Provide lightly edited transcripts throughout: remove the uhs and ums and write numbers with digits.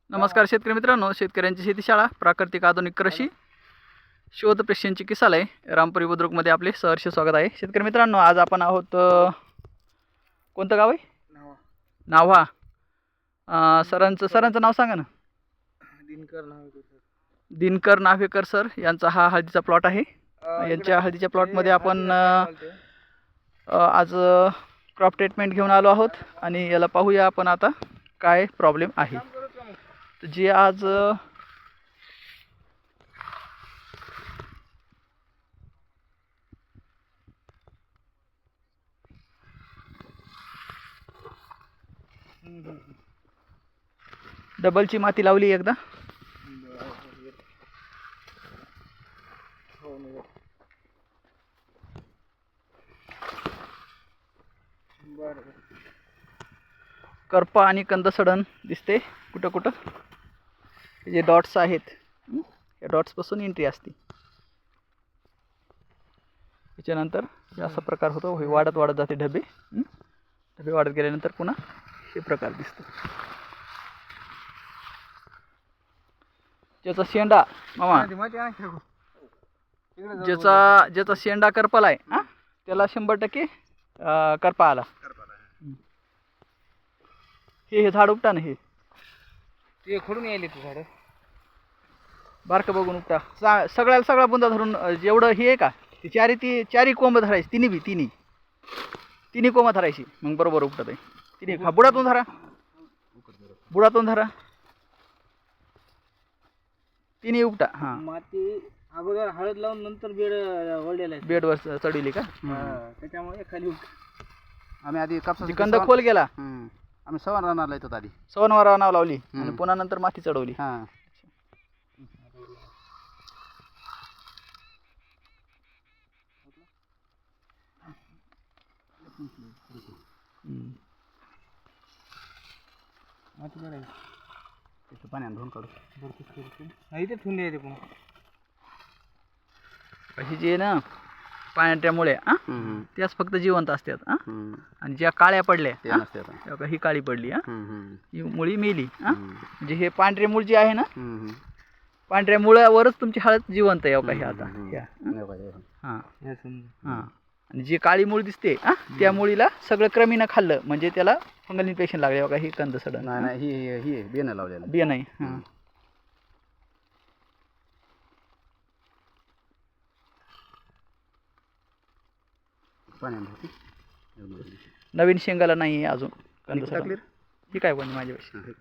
नमस्कार शेतकरी मित्रांनो, शेतकऱ्यांची शेतीशाळा प्राकृतिक आधुनिक कृषी शोध प्रशिक्षण चिकित्सालय रामपुरी बुद्रुकमध्ये आपले सहर्ष स्वागत आहे. शेतकरी मित्रांनो, आज आपण आहोत कोणतं गाव आहे? नाव्हा. सरांचं नाव सांगा ना. दिनकर नाव्हेकर सर यांचा हा हळदीचा प्लॉट आहे. यांच्या हळदीच्या प्लॉटमध्ये आपण आज क्रॉप ट्रीटमेंट घेऊन आलो आहोत आणि याला पाहूया आपण आता काय प्रॉब्लेम आहे. जे आज डबलची माती लावली एकदा. करपा आणि कंद सडण दिसते कुठं कुठं. जे डॉट्स आहेत या डॉट्सपासून एंट्री असते. त्याच्यानंतर असा प्रकार होतो. हे वाढत वाढत जाते ढबे. ढबे वाढत गेल्यानंतर पुन्हा हे प्रकार दिसतो. ज्याचा शेंडा मामा ज्याचा शेंडा करपाला आहे त्याला 100% करपा आला. हे झाड उपटा ना. हे खोडून यायले तू झाड बारकं बघून उपटा. सगळ्याला सगळा बुंदा धरून जेवढं हे आहे का ती चारी कोंब धरायची. तिन्ही कोंब धरायची. मग बरोबर उपटत आहे. तिन्ही बुडातून धरा. तिन्ही उपटा. हां, माती अगोदर हळद लावून नंतर बेड ओढलेला आहे. बेडवर चढवली का? त्याच्यामुळे खाली आम्ही आधी कापसाची कंद खोल गेला. आम्ही सवन रानाला येतो आधी. सवनवारा नाव लावली आणि पुन्हा नंतर माती चढवली. हां, माती काढायची. त्याचं पाण्याने धुवून काढू. इथे ठेवून द्यायचे पुन्हा. ही जी आहे ना पाण्याच्या मुळ्या त्याच फक्त जिवंत असतात. आणि ज्या काळ्या पडल्या ते नसते आता. तेव्हा ही काळी पडली. ही मुळी मेली. म्हणजे हे पांढरे मूळ जे आहे ना, पांढऱ्या मुळावरच तुमची हळद जिवंत आहे. काही आता हां हां. आणि जी काळी मूळ दिसते त्या मुळीला सगळं क्रमीनं खाल्लं म्हणजे त्याला फंगल इन्फेक्शन लागले. बघा ही कंद सडण. नाही, ही बियाणं लावलेलं. बिया नाही. हां, पाण्याने नवीन शेंगाला नाही अजून कंद सडण. टाकली. ही काय पण माझ्यापाशी.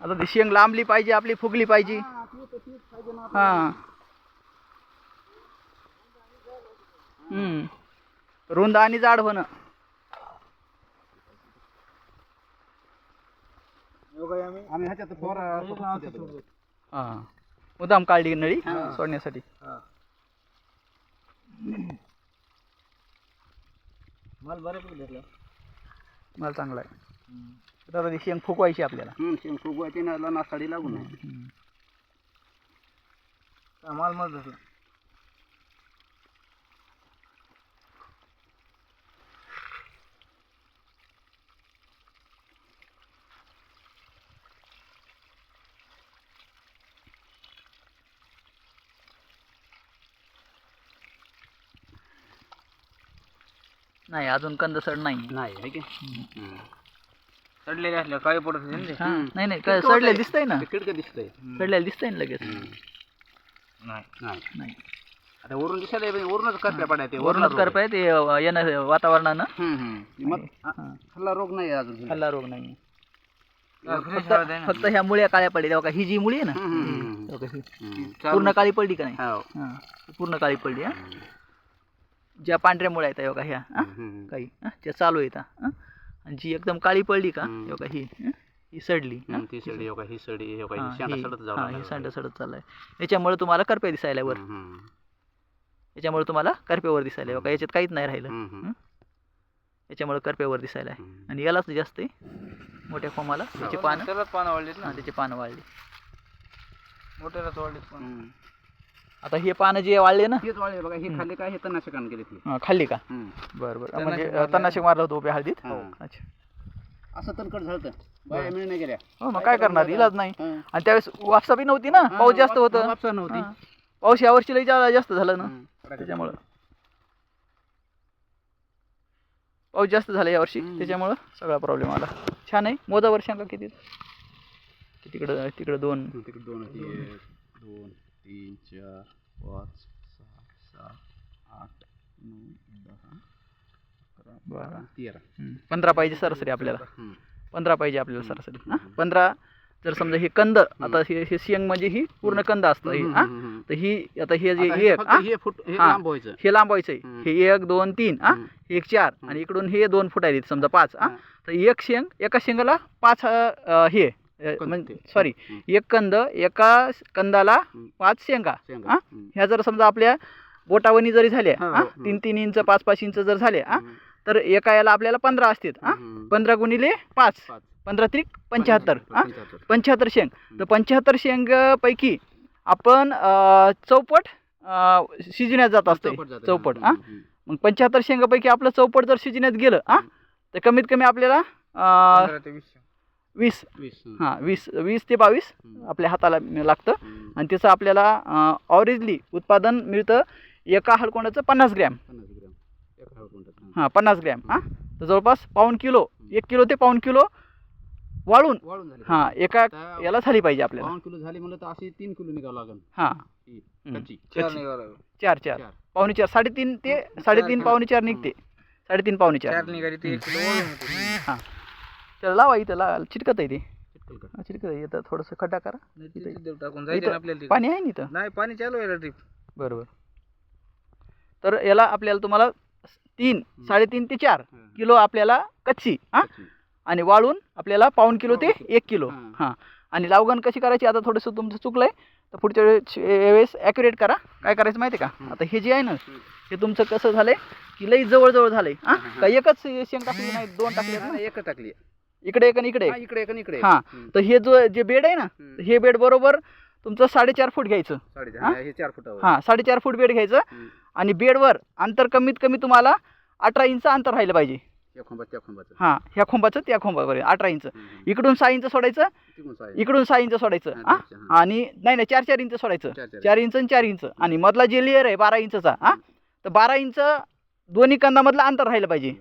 आता ती शेंग लांबली पाहिजे, आपली फुगली पाहिजे. हां, रुंद आणि जाड होणं. आम्ही ह्याच्यात हां, मुद्दाम काढली नळी सोडण्यासाठी. माल बऱ्यापैकी धरला. मला चांगला आहे. आता ती शेंग फुकवायची आपल्याला. शेंग फुगवायची ना, नासाडी लागू नये. माल मस्त धरला. नाही, अजून कंद सड नाही. आहे की चढलेले असल्या काळी पडत होते ना ते. नाही काय सडले दिसतंय ना. खिडकं दिसतंय. सडलेलं दिसतंय ना लगेच. नाही आता वरून दिसायला वरूनच करप्या पडायचे. वरूनच करपाय ते येणं वातावरणानं. खाल्ला रोग नाही अजून. हल्ला रोग नाही. फक्त ह्या मुळ्या काळ्या पडल्या. तेव्हा ही जी मुळी आहे ना तेव्हा ही पूर्ण काळी पडली का नाही. हां, पूर्ण काळी पडली. ज्या पांढऱ्या मुळ्या आहेत तेव्हा ह्या काही त्या चालू आहेत. आणि जी एकदम काळी पडली का तेव्हा ही सडली. ही सडी सांडा सडत चाललाय. याच्यामुळे तुम्हाला करप्या दिसायला वर. याच्यामुळे तुम्हाला करप्यावर दिसायला. याच्यात काहीच नाही राहिलं. याच्यामुळे करप्यावर दिसायला आहे. आणि यालाच जास्त आहे मोठ्या खोमाला त्याची पानं, त्यालाच पानं वाढलीत ना, त्याची पानं वाढली. मोठ्यालाच वाढलीत पानं. आता हे पानं जे वाढले ना, हेच वाळे बघा, हे खाल्ले काय, हे तणनाशकाने गेले ते. खाल्ली का? बरं बरं. म्हणजे तणनाशक मारलं होतं उभ्या हळदीत. अच्छा. असं तणकट झालं बाया मिळून गेल्या. हो, मग काय करणार, इलाज नाही. आणि त्यावेळेस वापसा बी नव्हती ना, पाऊस जास्त होतं. वापसा नव्हती. पाऊस यावर्षी लई जास्त झालं ना, त्याच्यामुळं पाऊस जास्त झाला यावर्षी, त्याच्यामुळं सगळा प्रॉब्लेम आला. छान आहे. मोजा वर्षांका किती? तिकडं तिकडं 2 तिकडे 2 1 2 3 4 5 6 7 8 9 10 11 13 15 पाहिजे सरासरी आपल्याला. 15 पाहिजे आपल्याला सरासरी. 15 जर समजा हे कंद, आता हे शेंग म्हणजे ही पूर्ण कंद असतं हे. तर ही आता हे जे एक हे लांबवायचं आहे. हे 1 2 3 1 4 आणि इकडून हे 2 फूट आहेत समजा 5. तर एक शेंग, एका शेंगाला 5 हे म्हणजे सॉरी, एक कंद, एका कंदाला 5 शेंगा. ह्या जर समजा आपल्या बोटावणी जरी झाल्या 3-3 इंच 5-5 इंच जर झाल्या तर एका याला आपल्याला 15 असतात. 15 गुणिले 5, 15 त्रिक 75. 75 शेंग. तर 75 शेंग पैकी आपण चौपट शिजण्यात जात असते. चौपट मग 75 शेंगापैकी आपलं चौपट जर शिजण्यात गेलं तर कमीत कमी आपल्याला 20 20 ते 22 आपल्या हाताला लागतं. आणि त्याचं आपल्याला ऑरिजली उत्पादन मिळतं एका हळकुंडाचं 50 ग्रॅम. 50 ग्रॅम. तर जवळपास पाऊण किलो, 1 किलो ते पाऊण किलो वाळून एका याला झाली पाहिजे आपल्याला. पाऊण किलो झाली म्हणलं तर अशी 3 किलो निघावं लागेल. 4 पावणे 4, 3.5 ते 3.5 पावणे 4 निघते. 3.5 पावणे 4 निघाली ते 1 किलो वाळून होते. त्याला लावा इथं, चिटकत आहे ते. चिटकत आहे. इथं थोडंसं खड्डा करा. टाकून जायचं आपल्याला. पाणी आहे ना इथं? नाही, पाणी चालू आहे ड्रीप. बरोबर. तर याला आपल्याला तुम्हाला 3-3.5 ते 4 किलो आपल्याला कच्ची आणि वाळून आपल्याला पाऊण किलो ते 1 किलो. आणि लावगण कशी करायची, आता थोडंसं तुमचं चुकलंय तर पुढच्या वेळेस ॲक्युरेट करा. काय करायचं माहिती आहे का? आता हे जे आहे ना, हे तुमचं कसं झालंय की लई जवळ झालंय. का एकच शेंग टाकली नाही, 2 टाकले ना? एकच टाकली. इकडे एक आणि इकडे इकडे एक आणि इकडे. तर हे जे बेड आहे ना, हे बेड बरोबर तुमचं 4.5 फूट घ्यायचं. 4 फुटावर. 4.5 फूट बेड घ्यायचं. आणि बेडवर अंतर कमीत कमी तुम्हाला 18 इंच अंतर राहिलं पाहिजे. ह्या खोंबाचं त्या खोंबापर्यंत 18 इंच. इकडून 6 इंच सोडायचं, इकडून 6 इंच सोडायचं. आणि नाही 4 इंच सोडायचं. 4 इंच आणि 4 इंच. आणि मधला जे लेअर आहे 12 इंचचा, तर 12 इंच दोन्ही कंदामधलं अंतर राहिलं पाहिजे.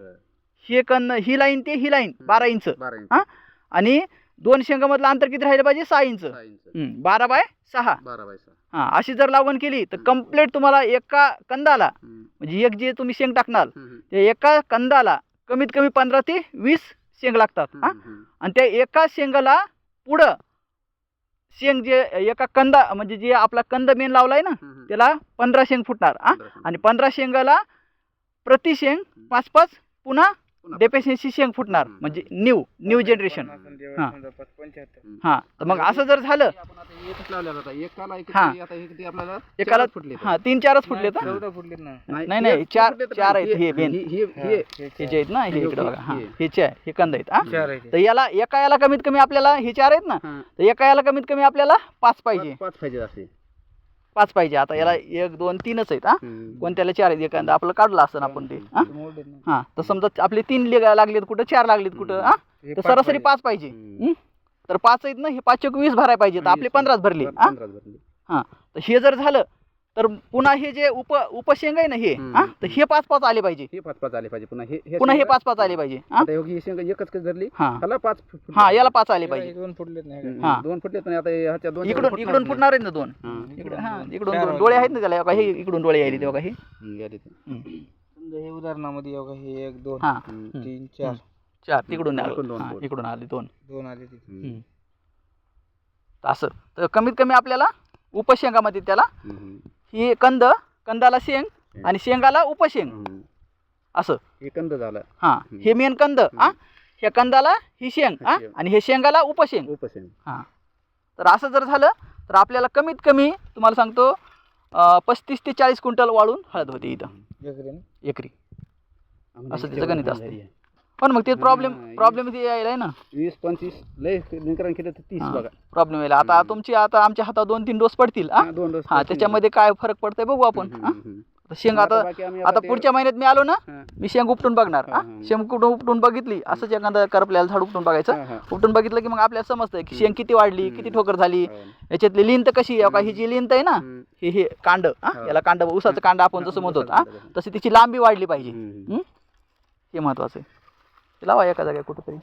हे कंद, ही लाईन ते ही लाईन 12 इंच. आणि 2 शेंगामधलं अंतर किती राहिलं पाहिजे? 6 इंच. 12/6. अशी जर लागवण केली तर कम्प्लीट तुम्हाला एका कंदाला, म्हणजे एक जे तुम्ही शेंग टाकणार त्या एका कंदाला कमीत कमी 15 ते 20 शेंग लागतात. आणि त्या एका शेंगाला पुढं शेंग जे एका कंदा, म्हणजे जे आपला कंद मेन लावलाय ना त्याला 15 शेंग फुटणार. आणि 15 शेंगाला प्रति शेंग 5-5 पुन्हा डेफिशियन्सी शेंग फुटणार. म्हणजे न्यू जनरेशन. तर मग असं जर झालं एकाला 3-4च फुटले तर नाही 4 आहेत. हे बेन हे जे आहेत ना, हे इकडे बघा, हे कंद आहेत. तर याला एका याला कमीत कमी आपल्याला हे 4 आहेत ना, तर एका याला कमीत कमी आपल्याला 5 पाहिजे. 5 पाहिजे. आता याला 1 2 3च आहेत. कोणत्याला 4 आहेत? एखादा आपलं काढलं असतं आपण ते. तर समजा आपले 3 लागलेत कुठं, 4 लागलेत कुठं, तर सरासरी 5 पाहिजे. तर 5 आहेत ना, हे 5 चौक 20 भरायला पाहिजे. तर आपले 15 भरले. तर हे जर झालं तर पुन्हा हे जे उपशेंग आहे ना, हे तर हे 5-5 आले पाहिजे. पुन्हा हे 5-5 आले पाहिजे. एकच धरली याला 5 आले पाहिजे. 2 फुटलेत नाही. 2 फुटले पण आता ह्याच्या 2 इकडून फुटणार आहेत ना 2. इकडून 2 डोळे आहेत ना त्याला. हे इकडून डोळे यायले तेव्हा हे समजा हे उदाहरणामध्ये हे 1 2 3 4 तिकडून इकडून आले 2 आले तिथे. असं. तर कमीत कमी आपल्याला उपशेंगामध्ये त्याला ही कंदाला शेंग आणि शेंगाला उपशेंग असं हे कंद झालं. हे मेन कंद. ह्या कंदाला ही शेंग आणि हे शेंगाला उपशेंग. तर असं जर झालं तर आपल्याला कमीत कमी तुम्हाला सांगतो 35 ते 40 क्विंटल वाळून हळद होते इथं एकरी. असं त्याचं गणित असते. पण मग ते प्रॉब्लेम ते यायला आहे ना. 20-25 लय निकरण केलं तर 30 बघा प्रॉब्लेम यायला. आता आमच्या हातात 2-3 डोस पडतील. 2 डोस त्याच्यामध्ये काय फरक पडतंय बघू आपण. शेंग आता पुढच्या महिन्यात मी आलो ना, मी शेंग उपटून बघणार. शेंग उपटून बघितली, असंच एखादं करपल्याला झाड उपटून बघायचं. उपटून बघितलं की मग आपल्याला समजतंय की शेंग किती वाढली, किती ठोकर झाली, याच्यातली लिंत कशी आहे. ही जी लिंत आहे ना, हे कांड, याला कांड, ऊसाचं कांड आपण जसं म्हणतो तशी तिची लांबी वाढली पाहिजे. हे महत्वाचं आहे. लावा एका जागा कुठंतरी.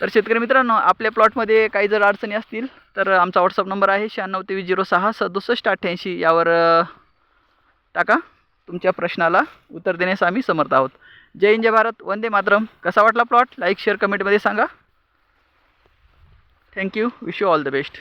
तर शेतकरी मित्रांनो, आपल्या प्लॉटमध्ये काही जर अडचणी असतील तर आमचा व्हॉट्सअप नंबर आहे 9623066788 यावर टाका. तुमच्या प्रश्नाला उत्तर देण्यास आम्ही समर्थ आहोत. जय हिंद, जय भारत, वंदे मातरम. कसा वाटला प्लॉट? लाईक शेअर कमेंटमध्ये सांगा. Thank you. Wish you all the best.